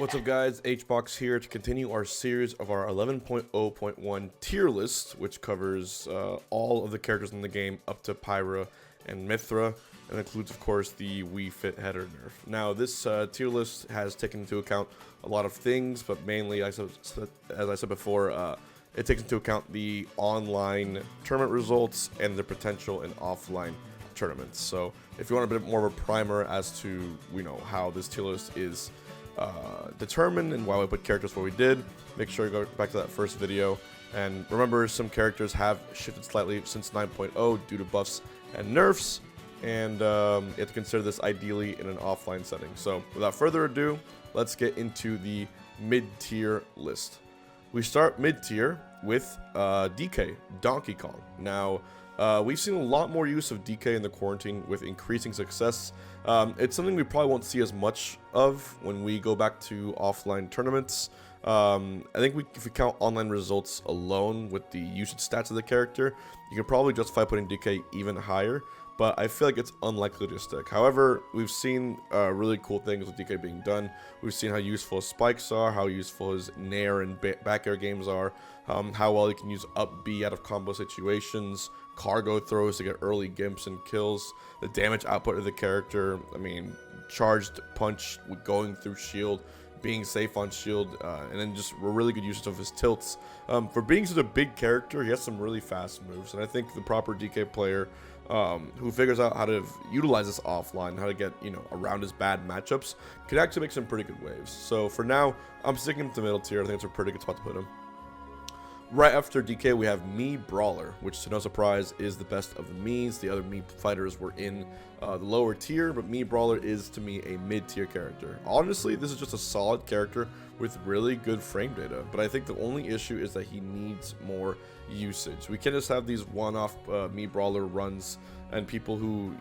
What's up guys, Hbox here to continue our series of our 11.0.1 tier list, which covers all of the characters in the game up to Pyra and Mythra, and includes of course the Wii Fit header nerf. Now this tier list has taken into account a lot of things, but mainly, as I said before, it takes into account the online tournament results and the potential in offline tournaments. So if you want a bit more of a primer as to how this tier list is determined and why we put characters where we did, make sure you go back to that first video. And remember, some characters have shifted slightly since 9.0 due to buffs and nerfs, and you have to consider this ideally in an offline setting. So without further ado, let's get into the mid-tier list. We start mid-tier with DK, Donkey Kong. Now, we've seen a lot more use of DK in the quarantine with increasing success. It's something we probably won't see as much of when we go back to offline tournaments. I think if we count online results alone with the usage stats of the character, you can probably justify putting DK even higher, but I feel like it's unlikely to stick. However, we've seen really cool things with DK being done. We've seen how useful his spikes are, how useful his nair and back air games are, how well he can use up B out of combo situations, cargo throws to get early gimps and kills, the damage output of the character. I mean, charged punch going through shield, being safe on shield, and then just a really good usage of his tilts. For being such a big character, he has some really fast moves, and I think the proper DK player who figures out how to utilize this offline, how to get around his bad matchups, can actually make some pretty good waves. So for now, I'm sticking with the middle tier. I think it's a pretty good spot to put him. Right after DK, we have Mii Brawler, which to no surprise is the best of the Miis. The other Mii fighters were in the lower tier, but Mii Brawler is to me a mid-tier character. Honestly, this is just a solid character with really good frame data, but I think the only issue is that he needs more usage. We can't just have these one-off Mii Brawler runs and people who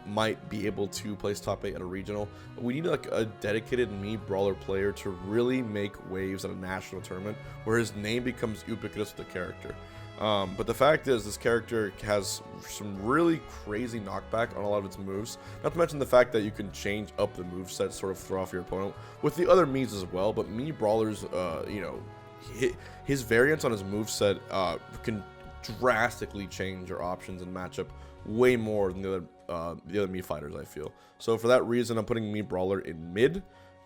might be able to place top 8 at a regional. We need like a dedicated Mii Brawler player to really make waves at a national tournament where his name becomes ubiquitous with the character. But the fact is, this character has some really crazy knockback on a lot of its moves. Not to mention the fact that you can change up the moveset to sort of throw off your opponent with the other Miis as well. But Mii Brawler's, his variants on his moveset can drastically change your options and matchup way more than the other Mii fighters, I feel. So for that reason, I'm putting Mii Brawler in mid.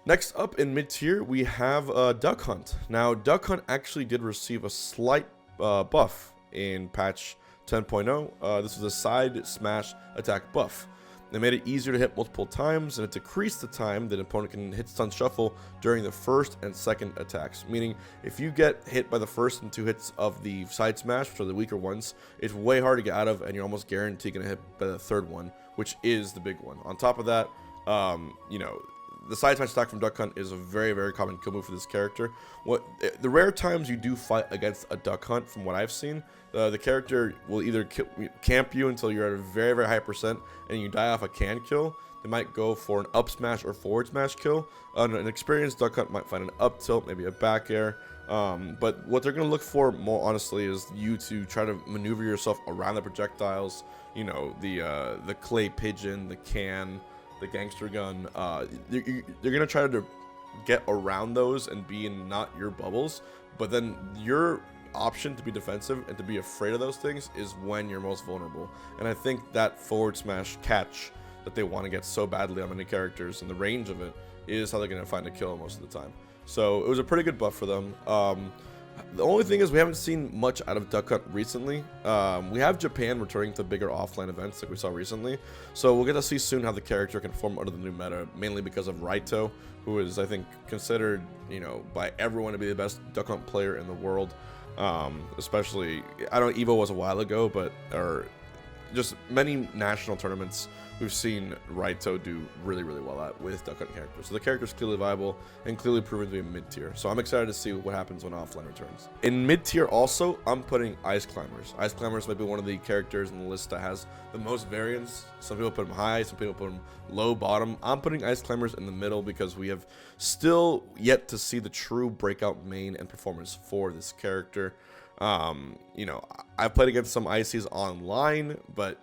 Next up in mid tier, we have Duck Hunt. Now, Duck Hunt actually did receive a slight buff in patch 10.0. This was a side smash attack buff. They made it easier to hit multiple times, and it decreased the time that an opponent can hit stun shuffle during the first and second attacks. Meaning, if you get hit by the first and 2 hits of the side smash, which are the weaker ones, it's way hard to get out of, and you're almost guaranteed going to hit by the third one, which is the big one. On top of that, the side smash attack from Duck Hunt is a very, very common kill move for this character. The rare times you do fight against a Duck Hunt, from what I've seen, the character will either camp you until you're at a very, very high percent and you die off a can kill. They might go for an up smash or forward smash kill. An experienced Duck Hunt might find an up tilt, maybe a back air. But what they're going to look for more honestly is you to try to maneuver yourself around the projectiles. The clay pigeon, the can, the gangster gun. You're gonna try to get around those and be in not your bubbles, but then your option to be defensive and to be afraid of those things is when you're most vulnerable. And I think that forward smash catch that they want to get so badly on many characters and the range of it is how they're gonna find a kill most of the time. So it was a pretty good buff for them. The only thing is we haven't seen much out of Duck Hunt recently. We have Japan returning to bigger offline events like we saw recently. So we'll get to see soon how the character can perform under the new meta, mainly because of Richter, who is, I think, considered, by everyone to be the best Duck Hunt player in the world. Especially, I don't know, Evo was a while ago, but, just many national tournaments we've seen Richter do really, really well at with Duck Hunt characters. So the character's clearly viable and clearly proven to be mid-tier. So I'm excited to see what happens when offline returns. In mid-tier also, I'm putting Ice Climbers. Ice Climbers might be one of the characters in the list that has the most variance. Some people put them high, some people put them low, bottom. I'm putting Ice Climbers in the middle because we have still yet to see the true breakout main and performance for this character. I've played against some ICs online, but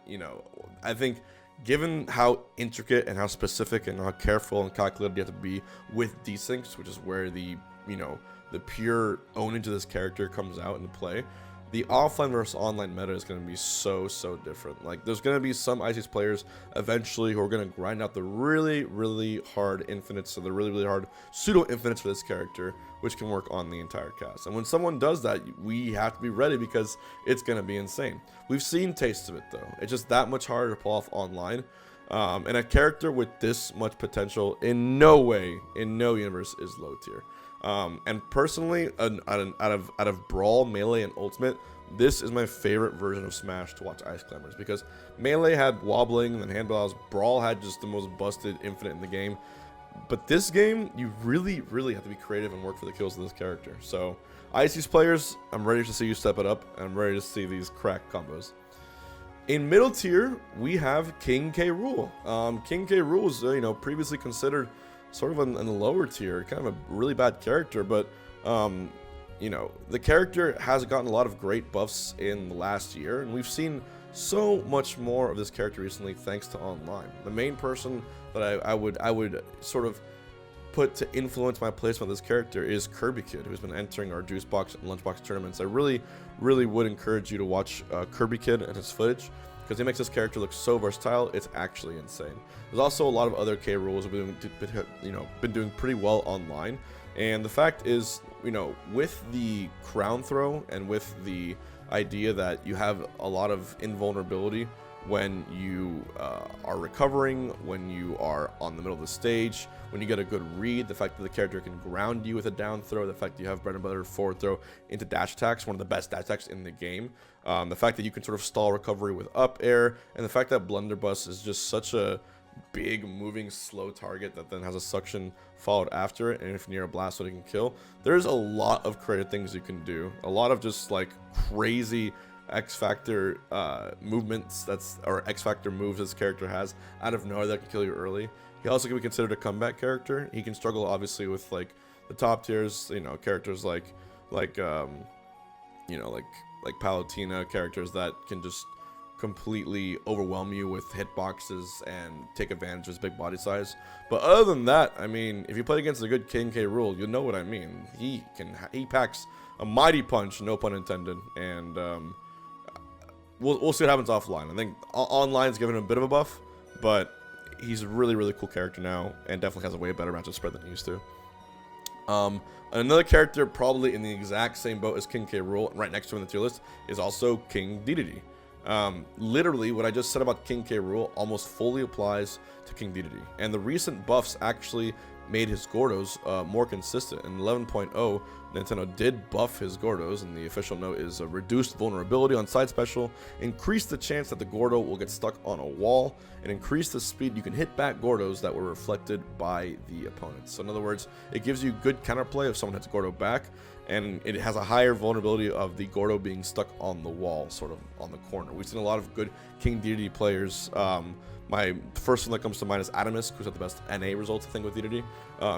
I think given how intricate and how specific and how careful and calculated you have to be with desyncs, which is where the, you know, the pure ownage of this character comes out into play, the offline versus online meta is going to be so different. Like, there's going to be some ICS players eventually who are going to grind out the really hard infinites, so the really hard pseudo infinites for this character, which can work on the entire cast. And when someone does that, we have to be ready, because it's going to be insane. We've seen tastes of it though. It's just that much harder to pull off online. And a character with this much potential, in no way, in no universe, is low tier. And personally, out of Brawl, Melee, and Ultimate, this is my favorite version of Smash to watch Ice Climbers, because Melee had wobbling and handballs, Brawl had just the most busted infinite in the game. But this game, you really have to be creative and work for the kills of this character. So, ICS players, I'm ready to see you step it up, and I'm ready to see these crack combos. In middle tier, we have King K Rool. King K Rool is, you know, previously considered sort of in the lower tier, kind of a really bad character, but you know, the character has gotten a lot of great buffs in the last year, and we've seen so much more of this character recently thanks to online. The main person that I would sort of put to influence my placement of this character is Kirby Kid, who's been entering our Juice Box and Lunchbox tournaments. I really would encourage you to watch Kirby Kid and his footage, because he makes this character look so versatile. It's actually insane. There's also a lot of other K Rools who have been doing pretty well online, and the fact is, you know, with the crown throw and with the idea that you have a lot of invulnerability when you are recovering, when you are on the middle of the stage, when you get a good read, the fact that the character can ground you with a down throw, the fact that you have bread and butter forward throw into dash attacks, one of the best dash attacks in the game, the fact that you can sort of stall recovery with up air, and the fact that blunderbuss is just such a big moving slow target that then has a suction followed after it, and if near a blast so it can kill. There's a lot of creative things you can do, a lot of just like crazy X Factor movements or X Factor moves this character has out of nowhere that can kill you early. He also can be considered a comeback character. He can struggle obviously with like the top tiers, you know, characters like Palutena, characters that can just completely overwhelm you with hitboxes and take advantage of his big body size. But other than that, I mean, if you play against a good King K Rool, you'll know what I mean. He packs a mighty punch, no pun intended, and we'll see what happens offline. I think online's given him a bit of a buff, but he's a really cool character now, and definitely has a way better matchup spread than he used to. Another character probably in the exact same boat as King K Rool, right next to him in the tier list, is also King Dedede. Literally, what I just said about King K Rool almost fully applies to King Dedede, and the recent buffs actually made his Gordos more consistent. In 11.0, Nintendo did buff his Gordos, and the official note is a reduced vulnerability on side special, increase the chance that the Gordo will get stuck on a wall, and increase the speed you can hit back Gordos that were reflected by the opponents. So in other words, it gives you good counterplay if someone hits Gordo back, and it has a higher vulnerability of the Gordo being stuck on the wall, sort of on the corner. We've seen a lot of good King Dedede players. My first one that comes to mind is Adamus, who's had the best NA results, I think, with Dedede.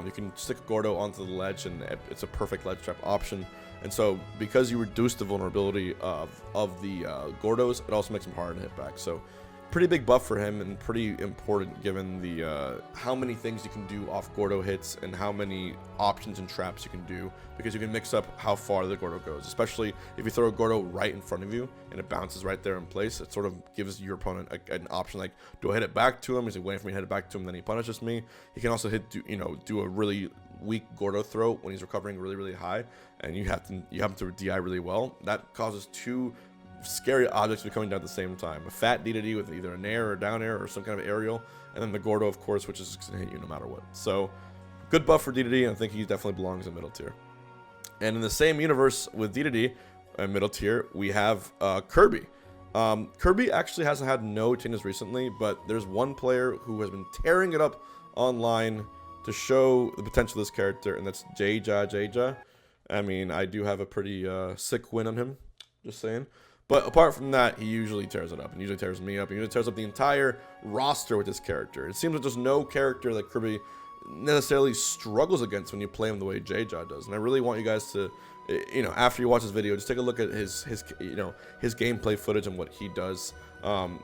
You can stick a Gordo onto the ledge, and it's a perfect ledge trap option. And so, because you reduce the vulnerability of the Gordos, it also makes them harder to hit back. So, pretty big buff for him, and pretty important given the how many things you can do off Gordo hits and how many options and traps you can do, because you can mix up how far the Gordo goes. Especially if you throw a Gordo right in front of you and it bounces right there in place, it sort of gives your opponent an option like, do I hit it back to him? Is he waiting for me to hit it back to him, then he punishes me? He can also do a really weak Gordo throw when he's recovering really high, and you have to DI really well. That causes two scary objects to be coming down at the same time. A fat Dedede with either an air or down air or some kind of aerial, and then the Gordo, of course, which is going to hit you no matter what. So, good buff for Dedede, and I think he definitely belongs in middle tier. And in the same universe with Dedede, middle tier, we have Kirby. Kirby actually hasn't had no changes recently, but there's one player who has been tearing it up online to show the potential of this character, and that's Jaja. I mean, I do have a pretty sick win on him, just saying. But apart from that, he usually tears it up, and usually tears me up, and usually tears up the entire roster with this character. It seems like there's no character that Kirby necessarily struggles against when you play him the way J-Jaw does. And I really want you guys to, you know, after you watch this video, just take a look at his you know, his gameplay footage and what he does.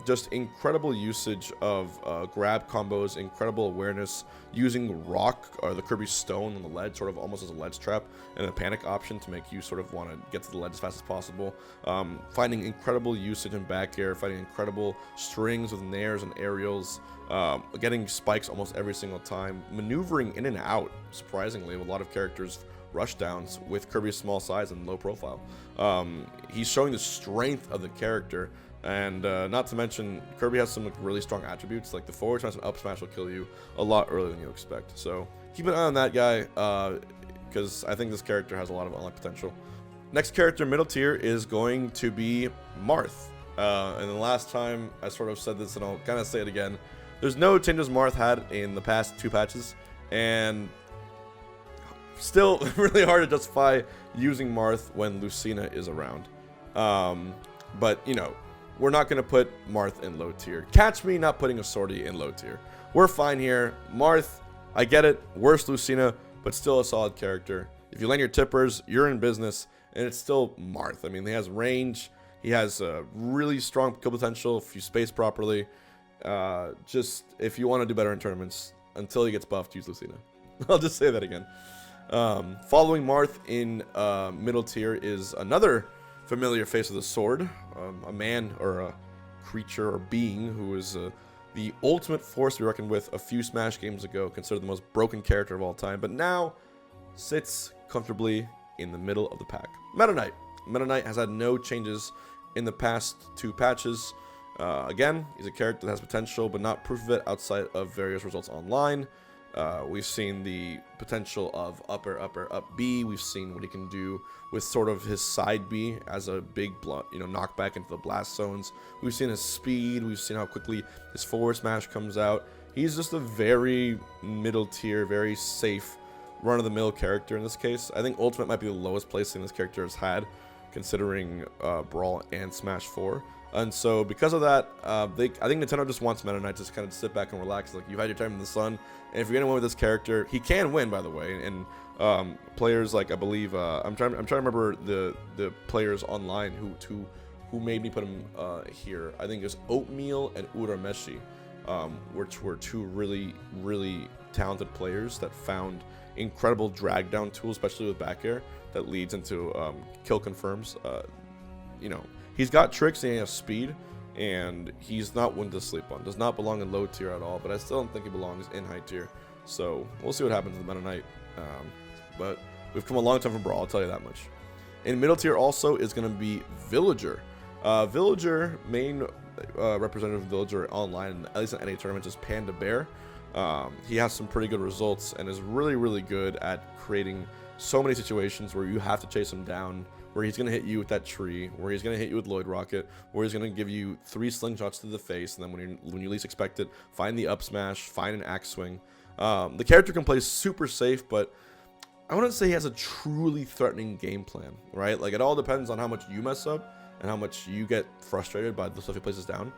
Just incredible usage of grab combos, incredible awareness, using rock or the Kirby stone on the ledge, sort of almost as a ledge trap and a panic option to make you sort of want to get to the ledge as fast as possible. Finding incredible usage in back air, finding incredible strings with nairs and aerials, getting spikes almost every single time, maneuvering in and out, surprisingly, with a lot of characters rush downs with Kirby's small size and low profile. He's showing the strength of the character. And not to mention, Kirby has some really strong attributes, like the forward smash and up smash will kill you a lot earlier than you expect. So keep an eye on that guy, because I think this character has a lot of unlocked potential. Next character, middle tier, is going to be Marth. And the last time I sort of said this, and I'll kind of say it again, there's no changes Marth had in the past 2 patches, and still really hard to justify using Marth when Lucina is around. But, you know, we're not going to put Marth in low tier. Catch me not putting a sortie in low tier. We're fine here. Marth, I get it. Worse Lucina, but still a solid character. If you land your tippers, you're in business, and it's still Marth. I mean, he has range. He has really strong kill potential if you space properly. Just, if you want to do better in tournaments, until he gets buffed, use Lucina. I'll just say that again. Following Marth in middle tier is another familiar face of the sword, a man or a creature or being who is the ultimate force to be reckoned with a few Smash games ago, considered the most broken character of all time, but now sits comfortably in the middle of the pack. Meta Knight. Meta Knight has had no changes in the past 2 patches. Again, he's a character that has potential, but not proof of it outside of various results online. We've seen the potential of up B. We've seen what he can do with sort of his side B as a big knockback into the blast zones. We've seen his speed. We've seen how quickly his forward smash comes out. He's just a very middle tier, very safe, run-of-the-mill character in this case. I think Ultimate might be the lowest placing this character has had, considering Brawl and Smash 4. And so because of that, I think Nintendo just wants Meta Knight to just kind of sit back and relax. Like, you've had your time in the sun, and if you're gonna win with this character, he can win, by the way. And players like, I believe, I'm trying to remember the players online who made me put him here. I think it was Oatmeal and Urameshi, which were 2 really talented players that found incredible drag down tools, especially with back air, that leads into kill confirms. You know, he's got tricks and he has speed, and he's not one to sleep on. Does not belong in low tier at all, but I still don't think he belongs in high tier. So we'll see what happens with Meta Knight. But we've come a long time from Brawl, I'll tell you that much. In middle tier also is going to be Villager. Villager, main representative of Villager online, at least in NA tournaments, is Panda Bear. He has some pretty good results and is really good at creating so many situations where you have to chase him down, where he's going to hit you with that tree, where he's going to hit you with Lloyd Rocket, where he's going to give you 3 slingshots to the face, and then when you least expect it, find the up smash, find an axe swing. The character can play super safe, but I wouldn't say he has a truly threatening game plan, right? Like, it all depends on how much you mess up and how much you get frustrated by the stuff he places down.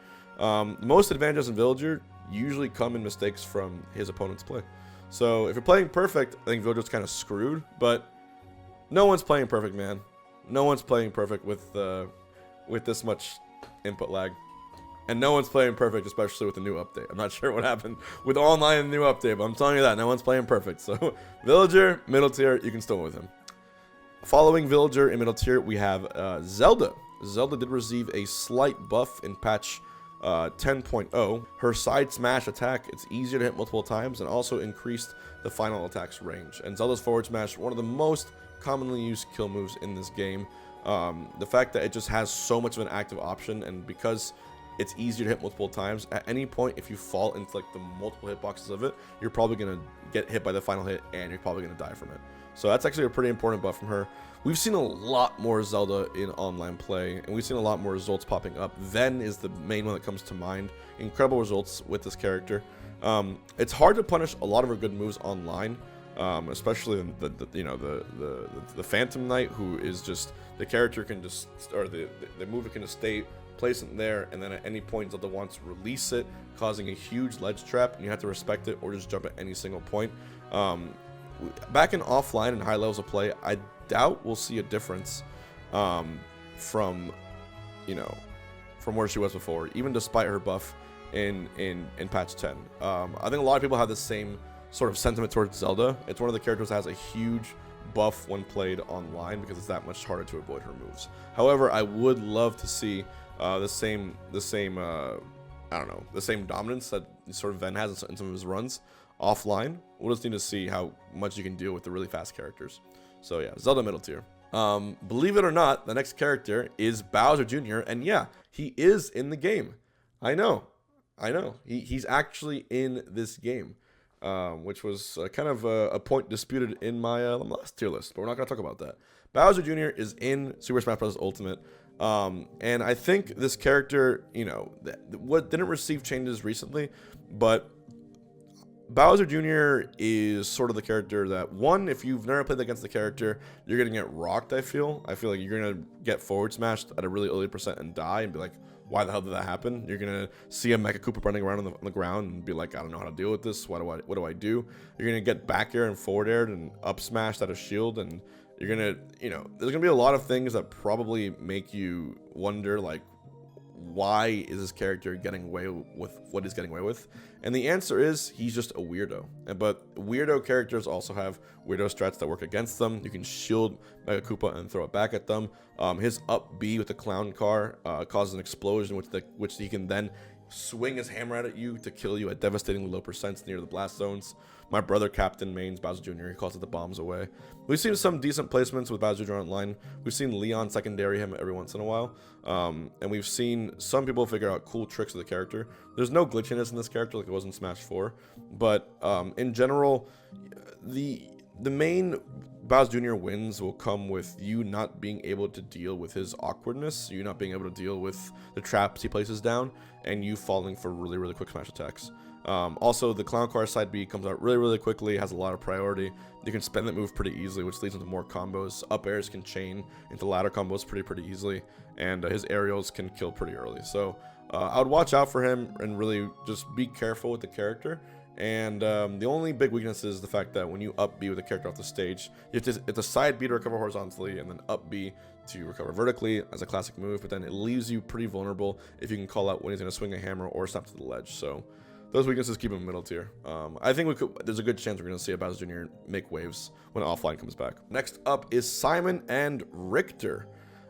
Most advantages in Villager usually come in mistakes from his opponent's play. So if you're playing perfect, I think Villager's kind of screwed, but no one's playing perfect, man. No one's playing perfect with this much input lag. And no one's playing perfect, especially with the new update. I'm not sure what happened with online and the new update, but I'm telling you that, no one's playing perfect. So, Villager, middle tier, you can still win with him. Following Villager in middle tier, we have Zelda. Zelda did receive a slight buff in patch 10.0. Her side smash attack, it's easier to hit multiple times, and also increased the final attack's range. And Zelda's forward smash, one of the most commonly used kill moves in this game. The fact that it just has so much of an active option, and because it's easier to hit multiple times, at any point if you fall into like the multiple hitboxes of it, you're probably gonna get hit by the final hit and you're probably gonna die from it. So that's actually a pretty important buff from her. We've seen a lot more Zelda in online play, and we've seen a lot more results popping up. Ven is the main one that comes to mind. Incredible results with this character. It's hard to punish a lot of her good moves online, especially the Phantom Knight, who is just, the character can just, or the move can just stay place it there, and then at any point Zelda wants to release it, causing a huge ledge trap, and you have to respect it or just jump at any single point. Back in offline and high levels of play, I doubt we'll see a difference from where she was before, even despite her buff in patch 10. I think a lot of people have the same sort of sentiment towards Zelda. It's one of the characters that has a huge buff when played online because it's that much harder to avoid her moves. However, I would love to see the same dominance that sort of Ven has in some of his runs offline. We'll just need to see how much you can deal with the really fast characters. So yeah, Zelda middle tier. Believe it or not, the next character is Bowser Jr. And yeah, he is in the game. I know. He's actually in this game, which was kind of a point disputed in my last tier list, but we're not going to talk about that. Bowser Jr. is in Super Smash Bros. Ultimate, and I think this character, what didn't receive changes recently, but Bowser Jr. is sort of the character that, one, if you've never played against the character, you're going to get rocked, I feel like you're going to get forward smashed at a really early percent and die and be like, why the hell did that happen? You're going to see a Mecha Koopa running around on the ground and be like, I don't know how to deal with this. What do I do? You're going to get back air and forward air and up smashed out of shield, and you're going to, there's going to be a lot of things that probably make you wonder, like, why is this character getting away with what he's getting away with? And the answer is he's just a weirdo. But weirdo characters also have weirdo strats that work against them. You can shield Mega Koopa and throw it back at them. His up B with the clown car causes an explosion, which he can then swing his hammer at you to kill you at devastatingly low percents near the blast zones. My brother Captain mains Bowser Jr. He calls it the bombs away. We've seen some decent placements with Bowser Jr. online. We've seen Leon secondary him every once in a while. And we've seen some people figure out cool tricks of the character. There's no glitchiness in this character like it was in Smash 4. But in general, the main Bowser Jr. wins will come with you not being able to deal with his awkwardness, you not being able to deal with the traps he places down, and you falling for really, really quick smash attacks. Also, the clown car side B comes out really, really quickly, has a lot of priority. You can spend that move pretty easily, which leads into more combos. Up airs can chain into ladder combos pretty easily, and his aerials can kill pretty early. So I would watch out for him and really just be careful with the character. And the only big weakness is the fact that when you up B with a character off the stage, it's a side B to recover horizontally and then up B to recover vertically as a classic move, but then it leaves you pretty vulnerable if you can call out when he's going to swing a hammer or snap to the ledge. So those weaknesses keep him middle tier. I think there's a good chance we're going to see a Bowser Jr. make waves when offline comes back. Next up is Simon and Richter.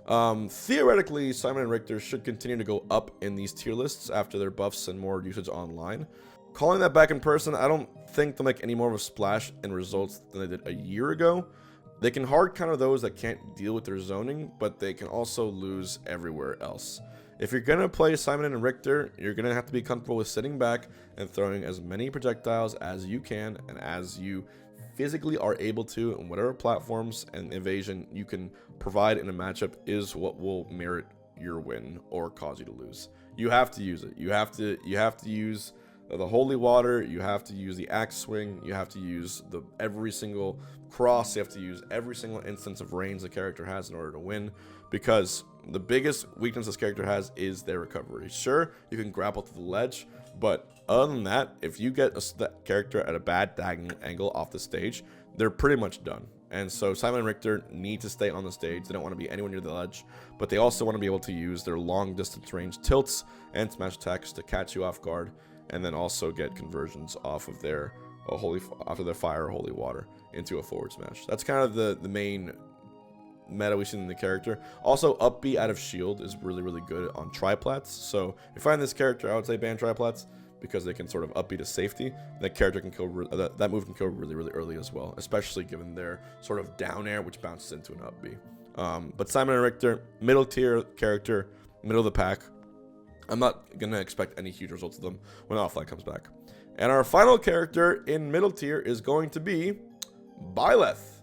Theoretically, Simon and Richter should continue to go up in these tier lists after their buffs and more usage online. Calling that back in person, I don't think they'll make any more of a splash in results than they did a year ago. They can hard counter those that can't deal with their zoning, but they can also lose everywhere else. If you're going to play Simon and Richter, you're going to have to be comfortable with sitting back and throwing as many projectiles as you can and as you physically are able to, and whatever platforms and evasion you can provide in a matchup is what will merit your win or cause you to lose. You have to use it. You have to use the holy water, you have to use the axe swing, you have to use every single cross, you have to use every single instance of range the character has in order to win, because the biggest weakness this character has is their recovery. Sure, you can grapple to the ledge, but other than that, if you get that character at a bad diagonal angle off the stage, they're pretty much done. And so Simon and Richter need to stay on the stage. They don't want to be anywhere near the ledge, but they also want to be able to use their long distance range tilts and smash attacks to catch you off guard, and then also get conversions off of their fire or holy water into a forward smash. That's kind of the main meta we've seen in the character. Also, up B out of shield is really good on triplats. So if you find this character, I would say ban triplats because they can sort of up B to safety. That character can kill that move can kill really early as well, especially given their sort of down air, which bounces into an up B. But Simon and Richter, middle tier character, middle of the pack. I'm not going to expect any huge results of them when offline comes back. And our final character in middle tier is going to be Byleth.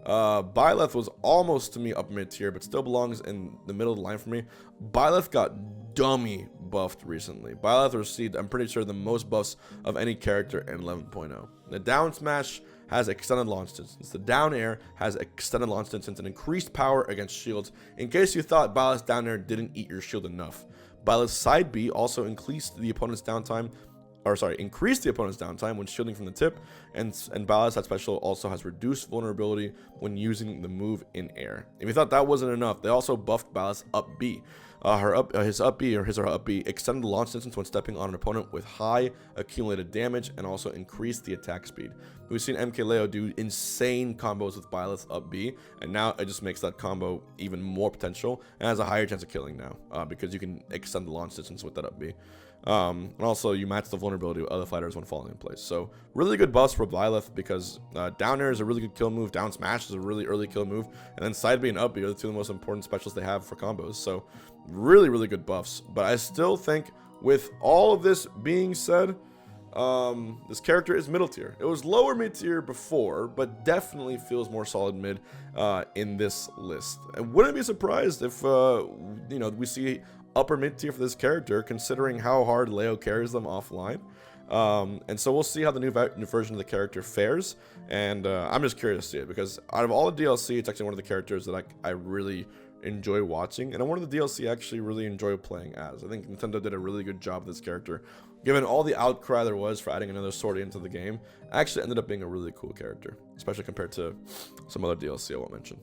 Byleth was almost to me up mid tier, but still belongs in the middle of the line for me. Byleth got dummy buffed recently. Byleth received, I'm pretty sure, the most buffs of any character in 11.0. The down smash has extended launch distance. The down air has extended launch distance and increased power against shields. In case you thought Byleth's down air didn't eat your shield enough, Byleth's side B also increased the opponent's downtime when shielding from the tip, and Byleth's side special also has reduced vulnerability when using the move in air. If you thought that wasn't enough, they also buffed Byleth's up B. His up B extended the launch distance when stepping on an opponent with high accumulated damage, and also increased the attack speed. We've seen MKLeo do insane combos with Byleth's up B, and now it just makes that combo even more potential and has a higher chance of killing now, because you can extend the launch distance with that up B. And also you match the vulnerability of other fighters when falling in place. So really good buffs for Byleth, because down air is a really good kill move, down smash is a really early kill move, and then side B and up B are the two of the most important specials they have for combos. So really good buffs. But I still think, with all of this being said, this character is middle tier. It was lower mid tier before, but definitely feels more solid mid in this list. I wouldn't be surprised if we see upper mid tier for this character, considering how hard Leo carries them offline. And so we'll see how the new version of the character fares, and I'm just curious to see it, because out of all the DLC, it's actually one of the characters that I really enjoy watching, and one of the DLC I actually really enjoy playing as. I think Nintendo did a really good job with this character. Given all the outcry there was for adding another sword into the game, actually ended up being a really cool character, especially compared to some other DLC I won't mention.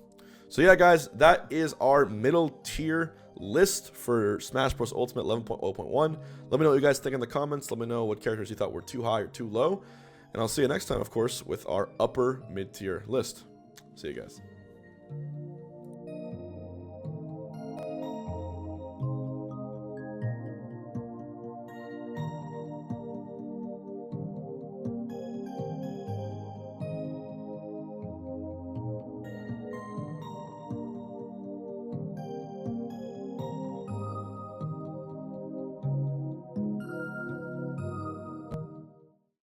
So yeah, guys, that is our middle tier list for Smash Bros. Ultimate 11.0.1. Let me know what you guys think in the comments. Let me know what characters you thought were too high or too low. And I'll see you next time, of course, with our upper mid-tier list. See you guys.